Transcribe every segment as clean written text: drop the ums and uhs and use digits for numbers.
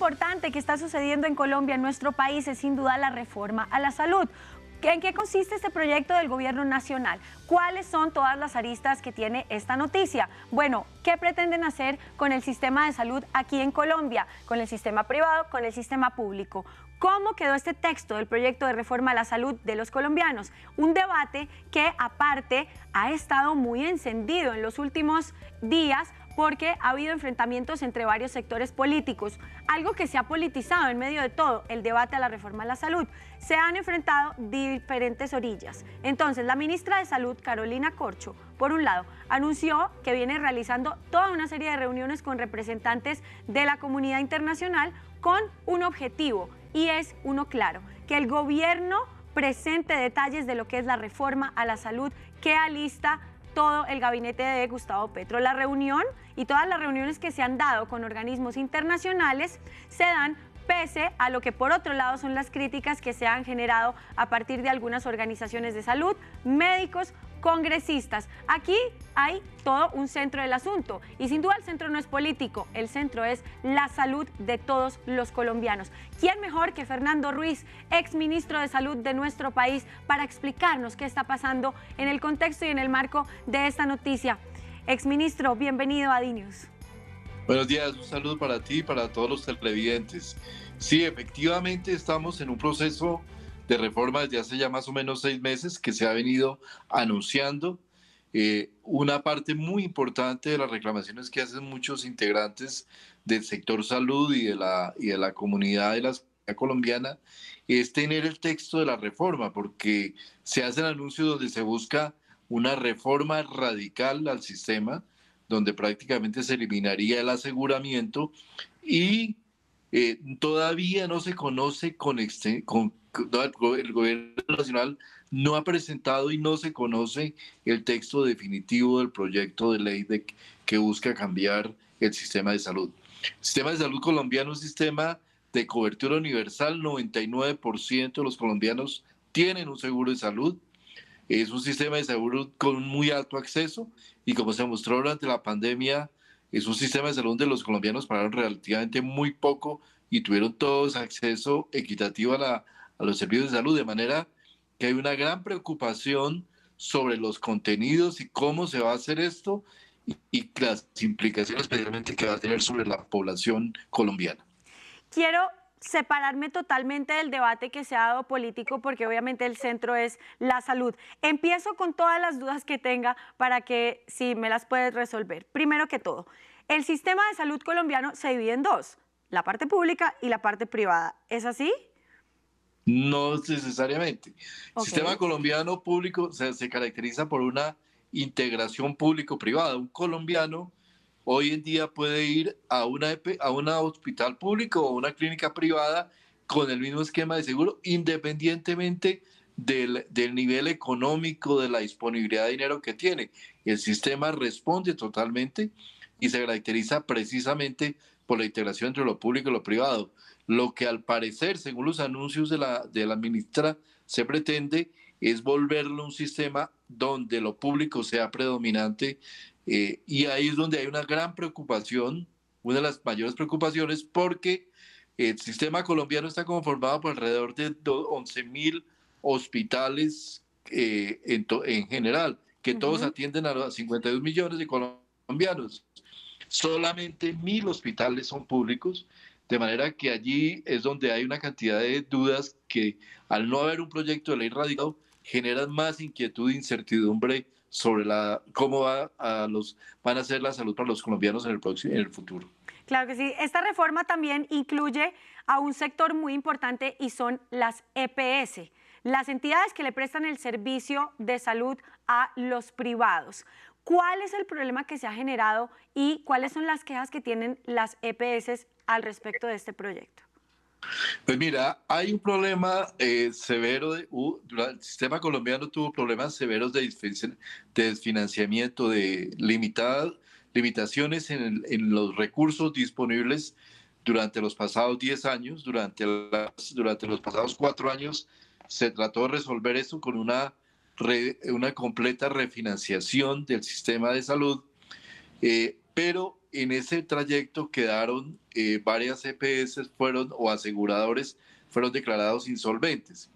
importante que está sucediendo en Colombia, en nuestro país, es sin duda la reforma a la salud. ¿En qué consiste este proyecto del gobierno nacional? ¿Cuáles son todas las aristas que tiene esta noticia? Bueno, ¿qué pretenden hacer con el sistema de salud aquí en Colombia? Con el sistema privado, con el sistema público. ¿Cómo quedó este texto del proyecto de reforma a la salud de los colombianos? Un debate que aparte ha estado muy encendido en los últimos días porque ha habido enfrentamientos entre varios sectores políticos, algo que se ha politizado en medio de todo el debate a la reforma a la salud. Se han enfrentado diferentes orillas. Entonces, la ministra de Salud, Carolina Corcho, por un lado, anunció que viene realizando toda una serie de reuniones con representantes de la comunidad internacional con un objetivo, y es uno claro, que el gobierno presente detalles de lo que es la reforma a la salud que alista todo el gabinete de Gustavo Petro. La reunión y todas las reuniones que se han dado con organismos internacionales se dan pese a lo que por otro lado son las críticas que se han generado a partir de algunas organizaciones de salud, médicos, congresistas. Aquí hay todo un centro del asunto y sin duda el centro no es político, el centro es la salud de todos los colombianos. ¿Quién mejor que Fernando Ruiz, exministro de Salud de nuestro país, para explicarnos qué está pasando en el contexto y en el marco de esta noticia? Exministro, bienvenido a DiNews. Buenos días, un saludo para ti y para todos los televidentes. Sí, efectivamente estamos en un proceso de reforma desde hace ya más o menos 6 meses que se ha venido anunciando. Una parte muy importante de las reclamaciones que hacen muchos integrantes del sector salud y de la comunidad de la sociedad colombiana es tener el texto de la reforma, porque se hacen anuncios donde se busca una reforma radical al sistema, donde prácticamente se eliminaría el aseguramiento y todavía no se conoce el gobierno nacional no ha presentado y no se conoce el texto definitivo del proyecto de ley que busca cambiar el sistema de salud. El sistema de salud colombiano es un sistema de cobertura universal, 99% de los colombianos tienen un seguro de salud. Es un sistema de salud con muy alto acceso y como se mostró durante la pandemia, es un sistema de salud donde los colombianos pagaron relativamente muy poco y tuvieron todos acceso equitativo a los servicios de salud, de manera que hay una gran preocupación sobre los contenidos y cómo se va a hacer esto y las implicaciones especialmente que va a tener sobre la población colombiana. Quiero separarme totalmente del debate que se ha dado político porque obviamente el centro es la salud. Empiezo con todas las dudas que tenga para que si me las puedes resolver. Primero que todo, el sistema de salud colombiano se divide en dos, la parte pública y la parte privada. ¿Es así? No necesariamente. El Okay. sistema colombiano público se caracteriza por una integración público-privada. Un colombiano hoy en día puede ir a un hospital público o una clínica privada con el mismo esquema de seguro, independientemente del nivel económico, de la disponibilidad de dinero que tiene. El sistema responde totalmente y se caracteriza precisamente por la integración entre lo público y lo privado. Lo que al parecer, según los anuncios de la ministra, se pretende es volverlo un sistema donde lo público sea predominante y ahí es donde hay una gran preocupación, una de las mayores preocupaciones, porque el sistema colombiano está conformado por alrededor de 11.000 hospitales en general, que todos atienden a 52 millones de colombianos. Solamente 1.000 hospitales son públicos, de manera que allí es donde hay una cantidad de dudas que al no haber un proyecto de ley radicado generan más inquietud e incertidumbre sobre cómo van a ser la salud para los colombianos en el futuro. Claro que sí. Esta reforma también incluye a un sector muy importante y son las EPS, las entidades que le prestan el servicio de salud a los privados. ¿Cuál es el problema que se ha generado y cuáles son las quejas que tienen las EPS al respecto de este proyecto? Pues mira, hay un problema severo, el sistema colombiano tuvo problemas severos de desfinanciamiento, de limitaciones en los recursos disponibles durante los pasados 10 años, durante los pasados 4 años se trató de resolver eso con una completa refinanciación del sistema de salud. pero en ese trayecto quedaron varias EPS o aseguradores fueron declarados insolventes.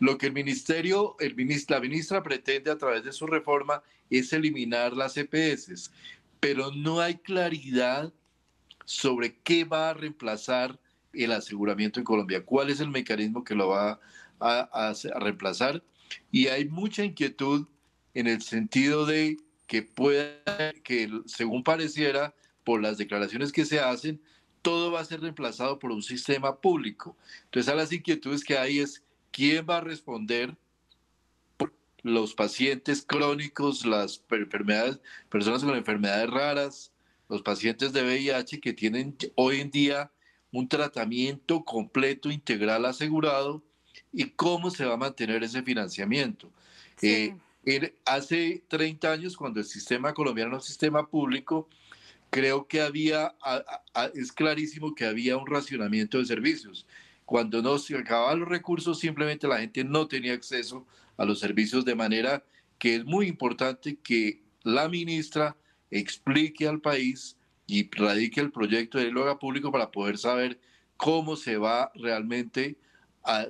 Lo que la ministra pretende a través de su reforma es eliminar las EPS, pero no hay claridad sobre qué va a reemplazar el aseguramiento en Colombia, cuál es el mecanismo que lo va a reemplazar. Y hay mucha inquietud en el sentido de que según pareciera, por las declaraciones que se hacen, todo va a ser reemplazado por un sistema público. Entonces, a las inquietudes que hay es quién va a responder por los pacientes crónicos, las enfermedades, personas con enfermedades raras, los pacientes de VIH que tienen hoy en día un tratamiento completo, integral, asegurado, y cómo se va a mantener ese financiamiento. Sí. Hace 30 años, cuando el sistema colombiano era un sistema público, creo que es clarísimo que había un racionamiento de servicios. Cuando no se acababan los recursos, simplemente la gente no tenía acceso a los servicios, de manera que es muy importante que la ministra explique al país y radique el proyecto de ley lo haga público para poder saber cómo se va realmente,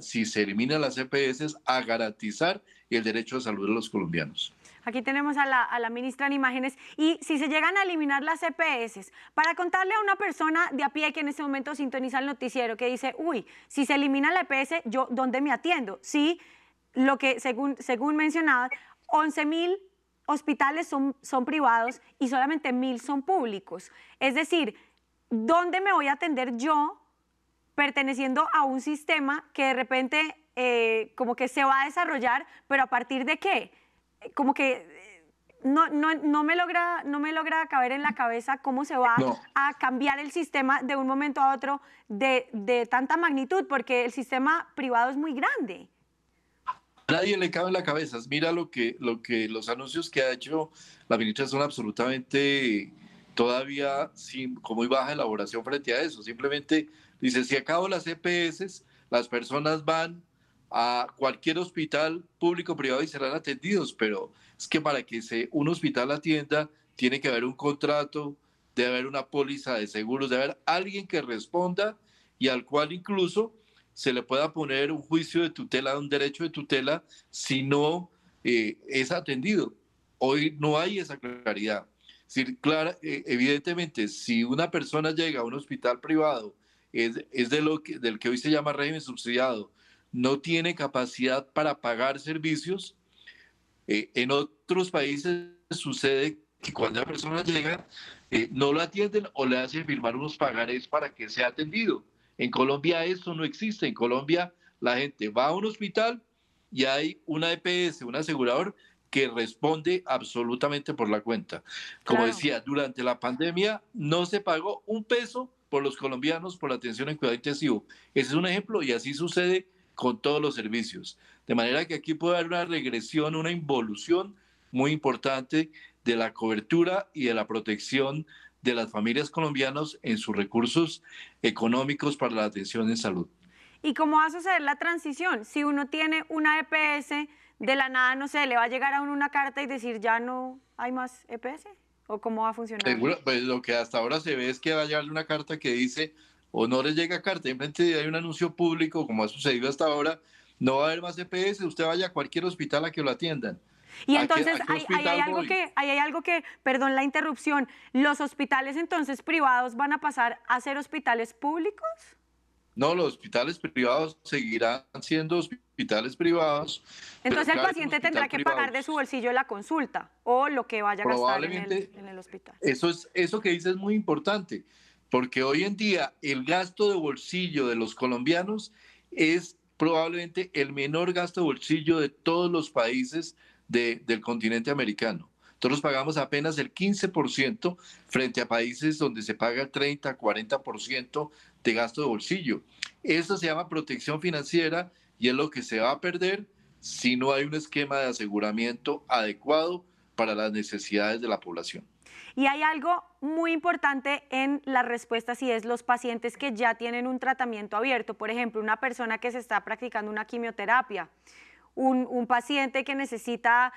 si se eliminan las EPS, a garantizar el derecho a salud de los colombianos. Aquí tenemos a la ministra en imágenes. Y si se llegan a eliminar las EPS, para contarle a una persona de a pie que en este momento sintoniza el noticiero, que dice, uy, si se elimina la EPS, ¿yo dónde me atiendo? Sí, lo que según mencionaba, 11.000 hospitales son privados y solamente 1.000 son públicos. Es decir, ¿dónde me voy a atender yo perteneciendo a un sistema que de repente como que se va a desarrollar, pero a partir de qué? Como que no me logra caber en la cabeza cómo se va a cambiar el sistema de un momento a otro de tanta magnitud, porque el sistema privado es muy grande. Nadie le cabe en la cabeza. Mira los anuncios que ha hecho la ministra son absolutamente todavía con muy baja elaboración frente a eso. Simplemente dice, si acabo las EPS, las personas van a cualquier hospital público o privado y serán atendidos, pero es que para que un hospital atienda tiene que haber un contrato, debe haber una póliza de seguros, debe haber alguien que responda y al cual incluso se le pueda poner un juicio de tutela, un derecho de tutela, si no es atendido. Hoy no hay esa claridad. Evidentemente, si una persona llega a un hospital privado, es del que hoy se llama régimen subsidiado, no tiene capacidad para pagar servicios. En otros países sucede que cuando la persona llega, no lo atienden o le hacen firmar unos pagarés para que sea atendido. En Colombia eso no existe. En Colombia la gente va a un hospital y hay una EPS, un asegurador que responde absolutamente por la cuenta. Como decía, durante la pandemia no se pagó un peso por los colombianos por la atención en cuidado intensivo. Ese es un ejemplo y así sucede con todos los servicios. De manera que aquí puede haber una regresión, una involución muy importante de la cobertura y de la protección de las familias colombianas en sus recursos económicos para la atención en salud. ¿Y cómo va a suceder la transición? Si uno tiene una EPS, de la nada, no sé, le va a llegar a uno una carta y decir ya no hay más EPS, ¿o cómo va a funcionar? Seguro, pues lo que hasta ahora se ve es que va a llegarle una carta que dice, o no les llega carta, simplemente hay un anuncio público, como ha sucedido hasta ahora, no va a haber más EPS, usted vaya a cualquier hospital a que lo atiendan. Y entonces hay algo que, perdón la interrupción, ¿los hospitales entonces privados van a pasar a ser hospitales públicos? No, los hospitales privados seguirán siendo hospitales privados. Entonces el paciente tendrá que pagar de su bolsillo la consulta o lo que vaya a gastar en el hospital. Eso que dice es muy importante, porque hoy en día el gasto de bolsillo de los colombianos es probablemente el menor gasto de bolsillo de todos los países del continente americano. Nosotros pagamos apenas el 15% frente a países donde se paga el 30, 40% de gasto de bolsillo. Eso se llama protección financiera y es lo que se va a perder si no hay un esquema de aseguramiento adecuado para las necesidades de la población. Y hay algo muy importante en las respuestas y es los pacientes que ya tienen un tratamiento abierto. Por ejemplo, una persona que se está practicando una quimioterapia, un paciente que necesita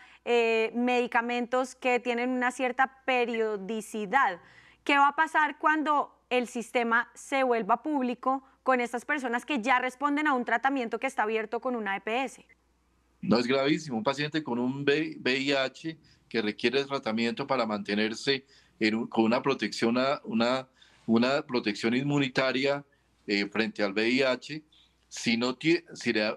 medicamentos que tienen una cierta periodicidad. ¿Qué va a pasar cuando el sistema se vuelva público con estas personas que ya responden a un tratamiento que está abierto con una EPS? No, es gravísimo. Un paciente con un VIH que requiere tratamiento para mantenerse con una protección, una protección inmunitaria frente al VIH, si no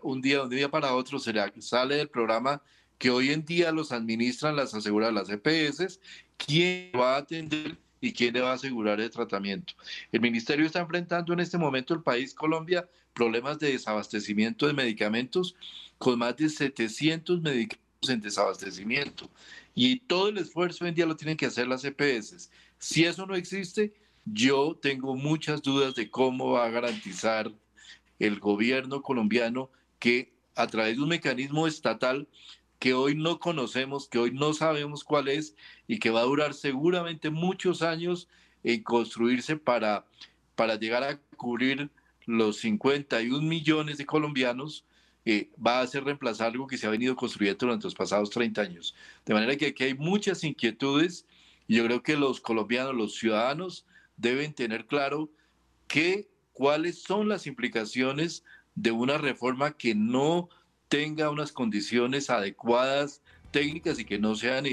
un día para otro sale del programa que hoy en día los administran las aseguradoras, las EPS, ¿quién va a atender y quién le va a asegurar el tratamiento? El ministerio está enfrentando en este momento, el país Colombia, problemas de desabastecimiento de medicamentos, con más de 700 medicamentos en desabastecimiento. Y todo el esfuerzo hoy en día lo tienen que hacer las EPS. Si eso no existe, yo tengo muchas dudas de cómo va a garantizar el gobierno colombiano que a través de un mecanismo estatal que hoy no conocemos, que hoy no sabemos cuál es y que va a durar seguramente muchos años en construirse para llegar a cubrir los 51 millones de colombianos, va a ser reemplazar algo que se ha venido construyendo durante los pasados 30 años. De manera que aquí hay muchas inquietudes y yo creo que los colombianos, los ciudadanos, deben tener claro cuáles son las implicaciones de una reforma que no tenga unas condiciones adecuadas técnicas y que no se han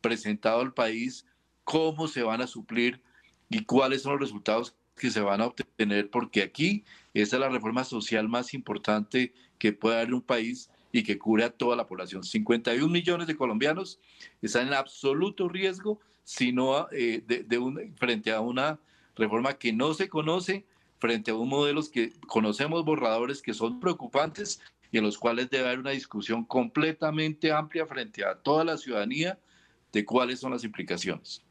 presentado al país, cómo se van a suplir y cuáles son los resultados que se van a obtener, porque aquí esta es la reforma social más importante que puede haber en un país y que cubre a toda la población. 51 millones de colombianos están en absoluto riesgo frente a una reforma que no se conoce, frente a un modelos que conocemos borradores que son preocupantes y en los cuales debe haber una discusión completamente amplia frente a toda la ciudadanía de cuáles son las implicaciones.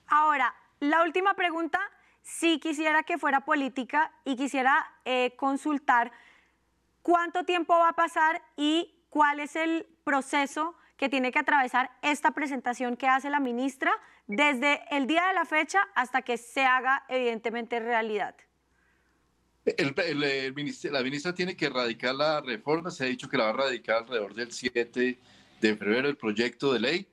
Ahora, la última pregunta, sí quisiera que fuera política y quisiera consultar cuánto tiempo va a pasar y cuál es el proceso que tiene que atravesar esta presentación que hace la ministra desde el día de la fecha hasta que se haga evidentemente realidad. La ministra tiene que radicar la reforma, se ha dicho que la va a radicar alrededor del 7 de febrero el proyecto de ley.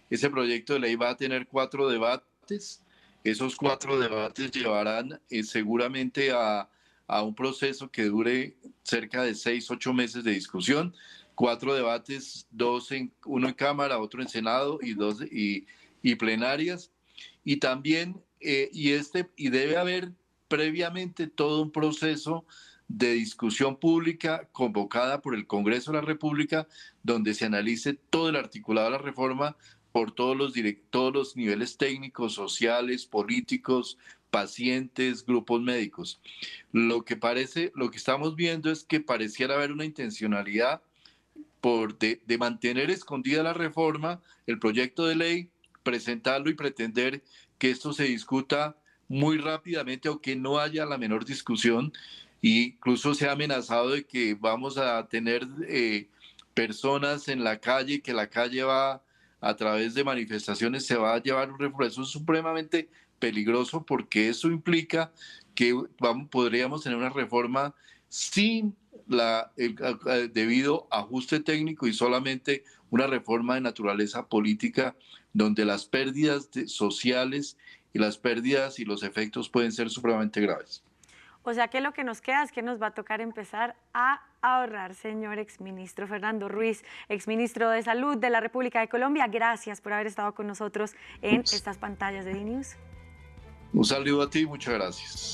Ese proyecto de ley va a tener 4 debates. Esos 4 debates llevarán seguramente a un proceso que dure cerca de 6-8 meses de discusión. 4 debates, uno en Cámara, otro en Senado y plenarias. Y también, y debe haber previamente todo un proceso de discusión pública convocada por el Congreso de la República, donde se analice todo el articulado de la reforma por todos los niveles técnicos, sociales, políticos, pacientes, grupos médicos. Lo que estamos viendo es que pareciera haber una intencionalidad de mantener escondida la reforma, el proyecto de ley, presentarlo y pretender que esto se discuta muy rápidamente o que no haya la menor discusión. Incluso se ha amenazado de que vamos a tener personas en la calle, que la calle va a través de manifestaciones, se va a llevar un refuerzo. Eso es supremamente peligroso porque eso implica que podríamos tener una reforma sin el debido ajuste técnico y solamente una reforma de naturaleza política donde las pérdidas sociales y las pérdidas y los efectos pueden ser supremamente graves. O sea que lo que nos queda es que nos va a tocar empezar a ahorrar, señor exministro Fernando Ruiz, exministro de Salud de la República de Colombia. Gracias por haber estado con nosotros en estas pantallas de DNews. Un saludo a ti y muchas gracias.